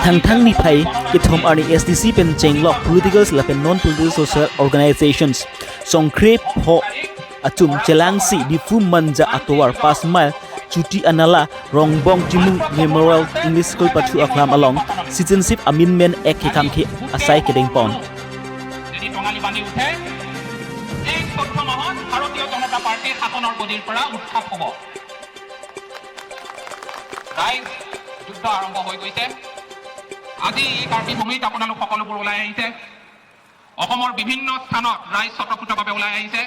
Thang ni phai ki thom arni ASDC pen chenglok political la pen non political social organizations songkre pho achum chelangsi Diphu-Manja atowar pas mile Chutianala rongbong chimung memorial English school patu aklam along citizenship amendment act hikam ki asai kedeng pon যদি টঙালি বান্ধি উঠে এই 14 মাহত ভাৰতীয় জনতা party শাসনৰ গদিৰ পৰা উৎখাত হ'ব ৰাইজ যুদ্ধ আৰম্ভ হৈ গৈছে আজি এই কাৰ্বি ভূমিত আপোনালোক সকলোবোৰ ওলাই আহিছে অসমৰ বিভিন্ন স্থানত ৰাইজ স্বতঃস্ফূৰ্তভাৱে ওলাই আহিছে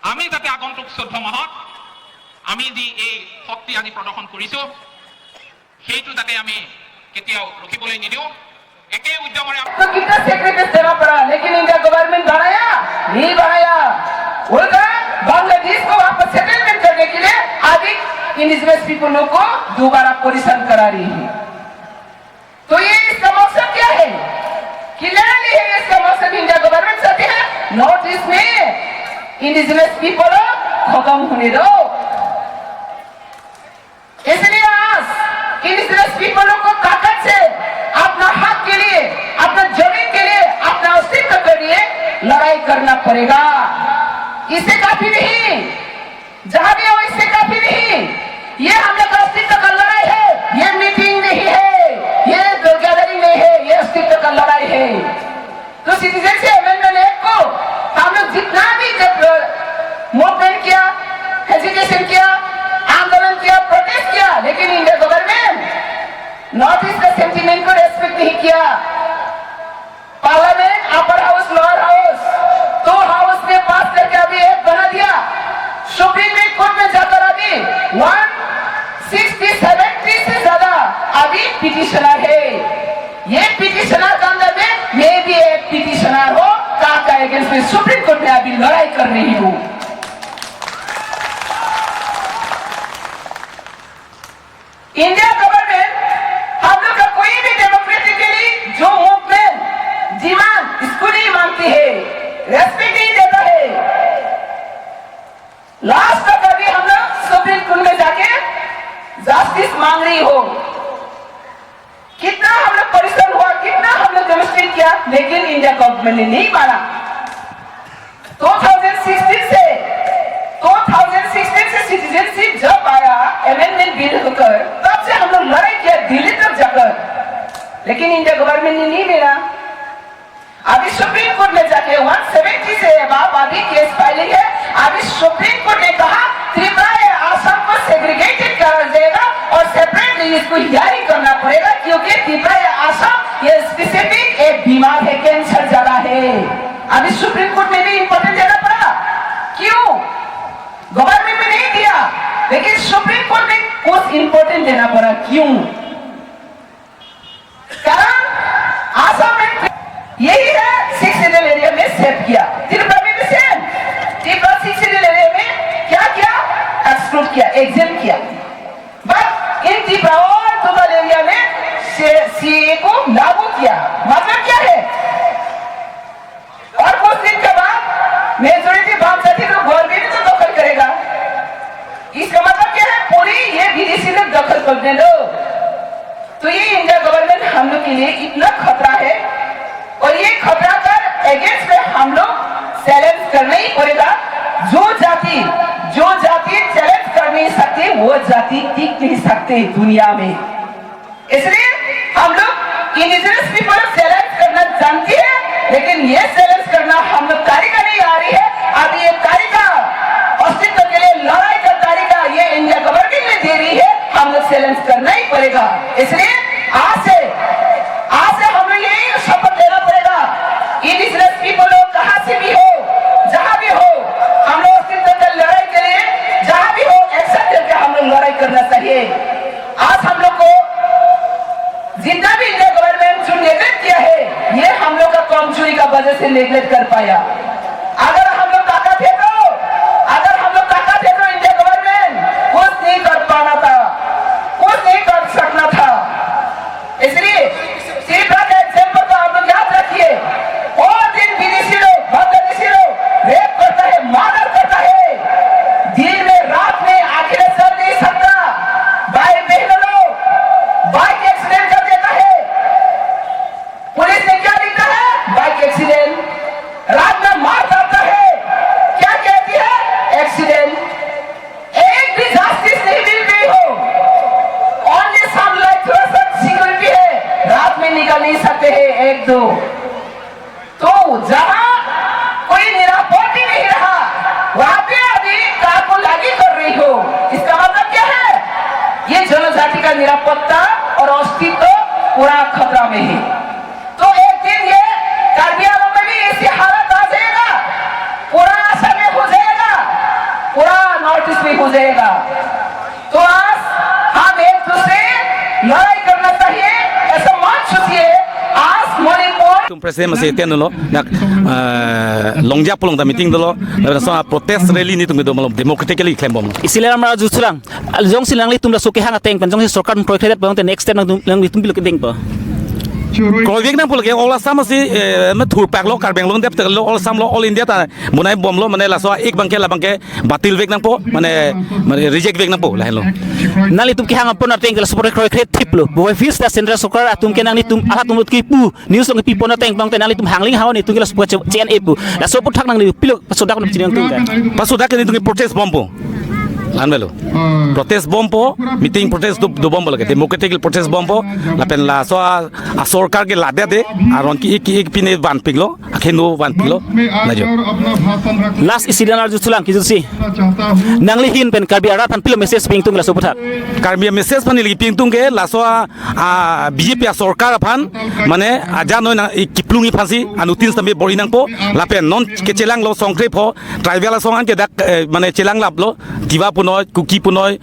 আমি যাতে আগন্তুক 14 মাহত আমি যি এই শক্তি আজি প্ৰদৰ্শন কৰিছো সেইটো যাতে আমি কেতিয়াও ৰখিবলৈ নিদিওঁ एके उद्यमरे तो कितना सेक्रेटरी देना पड़ा लेकिन इंडिया गवर्नमेंट बढ़ाया नहीं बढ़ाया उल्टा बांग्लादेश को वापस सेटलमेंट करने के लिए आदि इंडिजिनस पीपलों को दोबारा पोजीशन करा रही है तो ये इसका मकसद क्या है क्लियरली है इसका मकसद इंडिया गवर्नमेंट चाहती है नॉर्थ ईस्ट में इंडिजिनस पीपल खत्म होने दो इसलिए आज इंडिजिनस पीपलों को ताकत से अपना हक के लिए अपना जमीन के लिए अपना अस्तित्व के लिए लड़ाई करना पड़ेगा इससे काफी नहीं जहां भी हो इससे काफी नहीं ये हम लोग का अस्तित्व का लड़ाई है ये मीटिंग नहीं है ये गैदरिंग नहीं है ये अस्तित्व का लड़ाई है तो सिटीजनशिप अमेंडमेंट एक्ट को हम लोग जितना भी मूवमेंट किया हेजिटेशन किया आंदोलन किया प्रोटेस्ट किया लेकिन इंडिया गवर्नमेंट नॉर्थ ईस्ट का सेंटीमेंट को रेस्पेक्ट नहीं किया parliament upper house lower house तो हाउस ने पास करके अभी एक बना दिया सुप्रीम कोर्ट में जाकर अभी 160-70 से ज्यादा अभी पिटिशनर है ये पिटिशनर का अंदर में मैं भी एक पिटिशनर हो का अगेंस्ट में सुप्रीम कोर्ट में अभी लड़ाई कर रही हूँ इंडिया गवर्नमेंट हम लोग का कोई भी डेमोक्रेटिकली जो मूवमेंट डिमांड इसको नहीं मानती है रेस्पेक्ट नहीं देता है लास्ट तक अभी हम लोग सुप्रीम कोर्ट में जाके जस्टिस मांग रही हो कितना हम लोग परिश्रम हुआ कितना हम लोग डेमोन्स्ट्रेट किया लेकिन इंडिया गवर्नमेंट ने नहीं माना 2016 से सिटीजनशिप जब आया अमेंडमेंट बिल होकर तब से हम लोग लड़ाई किया दिल्ली तक जाकर लेकिन इंडिया गवर्नमेंट ने नहीं मिला अभी सुप्रीम कोर्ट में जाके 170 से अभी केस फाइलिंग है अभी सुप्रीम कोर्ट ने कहा त्रिपुरा या आसाम को सेग्रीगेटेड करा जाएगा और सेपरेटली इसको हियरिंग करना पड़ेगा क्योंकि त्रिपुरा या आसाम ये स्पेसिफिक एक बीमार है कैंसर ज्यादा है अभी सुप्रीम कोर्ट में भी इंपॉर्टेंट देना पड़ा क्यों गवर्नमेंट में नहीं दिया लेकिन सुप्रीम कोर्ट में कुछ इंपॉर्टेंट देना पड़ा क्यों कारण आसाम में यही है 6 शेड्यूल एरिया में सेट किया त्रिपुरा में भी सेम त्रिपुरा 6 शेड्यूल एरिया में क्या किया एक्सक्लूड किया एग्जेम्प्ट किया बट इन त्रिपुरा और टोटल एरिया में सीएए को लागू किया मतलब क्या है और कुछ दिन के बाद मेजोरिटी वामपंथी को गवर्नमेंट तो दखल करेगा इसका मतलब क्या है पूरी ये विदेशी लोग दखल करने दो तो ये इंडिया गवर्नमेंट हम लोग के लिए इतना खतरा है और ये खतरा कर अगेंस्ट में हम लोग चैलेंज करना ही पड़ेगा जो जाति चैलेंज कर नहीं सकती वो जाति टिक नहीं सकते दुनिया में इसलिए हम लोग इंडिजिनस पीपल चैलेंज करना जानती है लेकिन ये चैलेंज करना हम लोग तारीखा नहीं आ रही है अभी ये तारीखा अस्तित्व के लिए लड़ाई का तारीखा ये इंडिया गवर्नमेंट में दे रही है हम लोग चैलेंज करना ही पड़ेगा इसलिए आज से हम लोग यही शपथ लेना पड़ेगा इंडिजिनस पीपल कहां से भी हो जहां भी हो हम लोग अस्तित्व की लड़ाई के लिए जहां भी हो एक्शन करके हम लोग लड़ाई करना चाहिए आज हम लोग को जितना भी इंडिया गवर्नमेंट जो नेगलेक्ट किया है ये हम लोग का कमजोरी का वजह से नेगलेक्ट कर पाया अगर हम लोग ताकत है तो इंडिया गवर्नमेंट कुछ नहीं कर पाना था कुछ नहीं कर सकना था इसलिए त्रिपुरा का एग्जाम्पल तो आप लोग याद रखिए और दिन विदेशी लोग बांग्लादेशी लोग रेप करता है मर्डर करता है दिन में रात में आखिर चल नहीं सकता भाई बहनों लोग बाइक एक्सीडेंट कर देता है में निकल नहीं सकते हैं एक दो, तो जहां कोई निरापद ही नहीं रहा वहां पे अभी कानून लागू कर रही हो, इसका मतलब क्या है? ये जनजाति का निरापत्ता और अस्तित्व पूरा खतरा में है। तो एक दिन ये कार्बी आंगलों में भी ऐसी हालत आ जाएगा, पूरा असम में हो जाएगा, पूरा नॉर्थ ईस्ट में हो जाएगा। तो आज हम एक दूसरे लड़ाई करना चाहिए, ऐसा मान चुकी आज मणिपुर तुम president masih ten dulu nak longjak pulong da meeting dulu so protest rally ni tum do malom democratically claim bom Isilang mara jusulang jong silang li tumla suki hanga teng panjong si sorkar proyek bang te next step nang li tum bilok ding pa Project nang pulke all Assam masih me thur pak lo karbeng lo dep lo all Assam lo all India ta munai bom lo mane la so ek bangke la bangke batil vek nang po mane reject vek nang po la hello nali tum ki hanga pon teng la support proyek tip lo boy fees da central sorkar atum ke nang ni tum ala tum ki pu news lo ki pon teng bang te nali tum hangling haw ni tum la support CNA pu la support thak nang ni pilok pasudak no chinang tum ka pasudak ni tum protest bom po Anvelo protest bom po meeting protest do bom lage democratic protest bom po la pen la so a sorkar ke la de aron ki ek pine van piglo akhendo van piglo la jo last isilang ar jusulang ki jusi nangli hin pen karbi arat pan pilo message ping tung la support karbi message pan li ping tung ke la so a BJP sorkar pan mane aja no na kiplungi phansi anu tin sambe borinang po la pen non ke chelang lo songkre po tribal song an ke dak mane chelang lap lo diwa punoi kuki punoi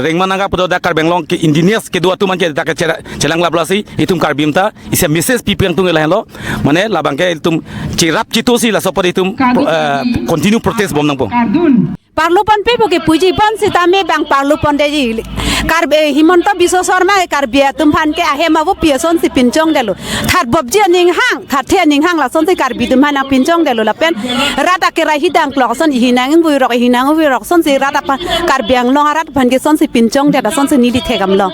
rengmanaga pudo da karbenglong ke engineers ke dua tu man ke da ke chelang lablasi itum karbimta ise message pi piang tung la hello mane labang ke itum chirap chitu si la sopor itum continue protest bom nang po Parlupan pe boke puji pan sitame bang parlupan deji karbe Himanta Biswa Sarma karbia tumhan ke ahe ma wo pieson si pinchong delu thar bobji ning hang thar the ning hang la son si karbi tumhan a pinchong delu la pen rata ke rahi dang klok son hinang bui rok son si rata pa karbiang long rat phan ke son si pinchong de da son si nili thegam lo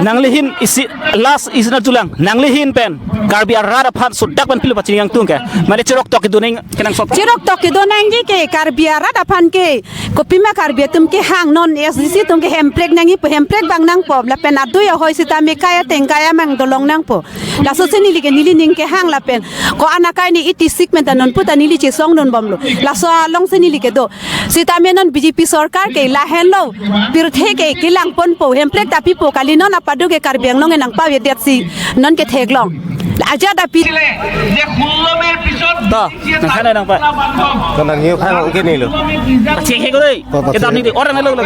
nangli hin isi last isna julang nangli hin pen karbi arat phan sudak pan pilo paching yang tung ka mane chirok tok duneng kenang sop chirok tok donang ji ke karbi arat phan ke kopima karbi tum ke hang non ASDC tum ke hemprek nangi po hemprek bang nang po la pen adu ya hoi sitame kaya tengkaya mang dolong nang po la so se nili ke nili ning ke hang la pen ko anakai ni iti sikmen non puta nili che song non bomlo la so long se nili ke do sitame non BJP sarkar ke la hello pir the ke kilang pon po hemprek tapi po kali non apadu ke karbiang long nang pa yet si non ke theglong aja da pi যে ষোল্লমের পিছত to nang khana nang pa Kanang hiu khai ngong ke ni lo. che he ko dei ke tam ni de orang nang lo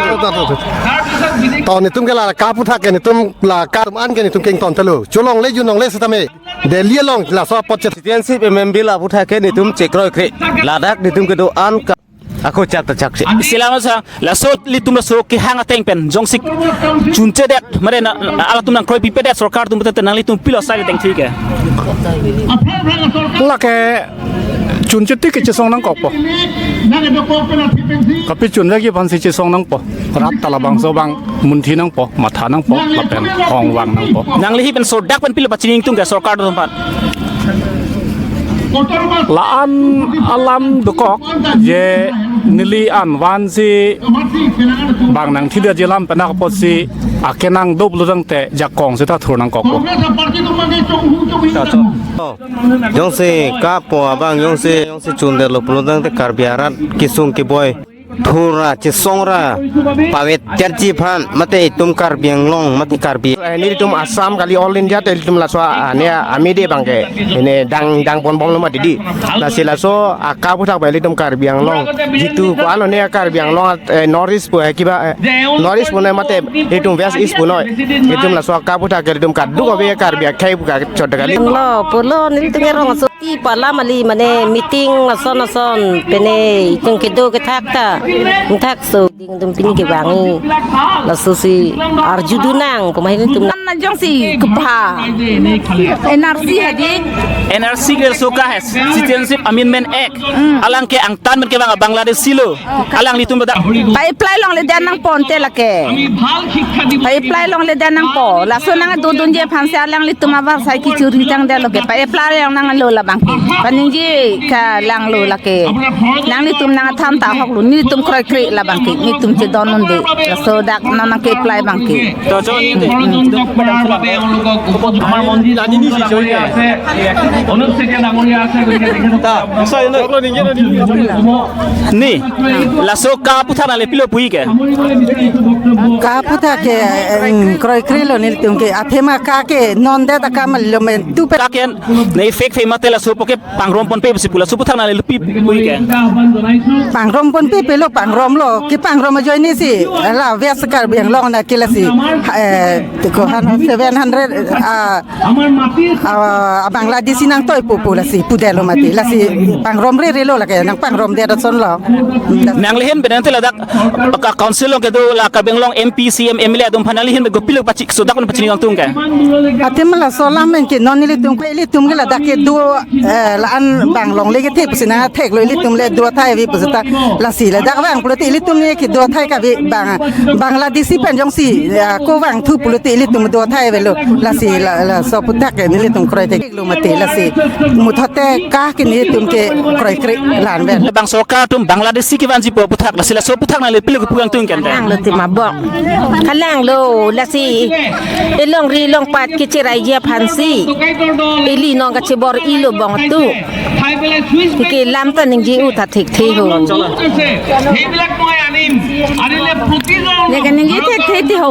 Ton ni tum ke la ka pu thak ke ni tum la ka tum an ke ni tum keng ton telu. Chulong le junong le satame. De lia long la so pot citizenship member la pu thak ke ni tum chekroi kre. La dak ni tum ke do an ka aku chat chak se. Isilang sa la so li tum la so ki hanga teng pen jong sik chunche det mare na ala tum nang kroi pi pedet sarkar tum te nang li tum pilo sai teng thik ke là cái chuẩn chất tích cái chế song năng cọc po, cái chuẩn ra cái phần sự chế song năng po, rát tala bang so bang mun thi năng po, mặt thà năng po, là pen hong wang năng po, nang li pen so dak pen pilo paching tung ke sarkar tum pan là an alam dokok je nili an wan si bang nang thi dia jelam penak po si akenang dop ludang te jakong se ta thur nang cọc po. Yong se ka po abang yong se chun de lo pulodang te karbiarat kisung ki boy thura che songra pawet charchi phan mate tum karbiang long mate karbi ni tum Assam kali all India te tum la so ne ami de bangke ne dang pon bom lo ma di la se la so aka pu thak bai tum karbiang long jitu ko ano ne karbiang long north east po kiba north east po ne mate tum west east po noi tum la so aka pu thak tum kad du ko be karbia khai pu ka chot kali lo polo ni tengero so ti pala mali mane meeting son pene tung kedo ke thakta thak so ding dum pini ke bangi la so si arjudunang ko mai tum na jong si kpa NRC hadi NRC ke soka has Citizenship Amendment Act alang ke ang tan men ke bang Bangladesh silo alang litum badak ไปปลายลองเลยด้านนังปอนเตละแกไปปลายลองเลยด้านนังปอละส่วนนังดูดุนเจพันเสียลังลิตุมาว่าใส่กิจูริจังเดลแกไปปลายลองนังโลละบางกีปันยิงจีกะลังโลละแกนังลิตุมนังทำตาหกลุนี่ตุมครอยครีละบางกีนี่ตุมจะดอนนนเดละโซดักนังเกปลายบางกี to cho ni de আমার মন্দির জানি নি শিশরি আছে অনুপ থেকে নামরিয়া আছে কইকে দেখেন তা ni la soka puthana le pilo pui ke ka puta ke kroi krilo nil tum ke athema ka ke non de ta ka mal lo men tu pe ka ken nei fake fe mate la so poke pangrom pon pe sipula su puthana le lupi pui ke pangrom pon pe lo pangrom lo ki pangrom ma joy ni si la ves kar biang long na ke la si ko han 700 Bangladesh nang toy populasi pudelo mati la si pangrom re lo la ke nang pangrom de son lo nang lehen benen te la dak ka council ke do la ka benglong MP CM MLA dum phanali hin go pilok pachik so dakon pachini ngtung ke atem la sola men ke non ni tum ke tum ke la dak ke do la an banglong le ke te pusina thek lo tum le do thai vi pusata la si la dak wang puloti tum ni ke do thai ka vi Bangladesh pen jong si ko wang thu puloti tum do thai ve lo la si la so putak ke ni tum kroi te lo mati la si muthote ka ke ni tum ke kroi kri lan ben bang soka tum Bangladesh ki ban ji po puthak la sila so puthak na le pilok puang tung ken lang lo ti maบอกคันล่างโลละสิไอ้ลองรีลองปัดกิจิไรเยียพันสิไอ้ลีนองกะจิบอรอีโลบองตุที่เกลำตันนิงจีอุทัดเทกเทโหเนี่ยกันนิงจีเทกเทโห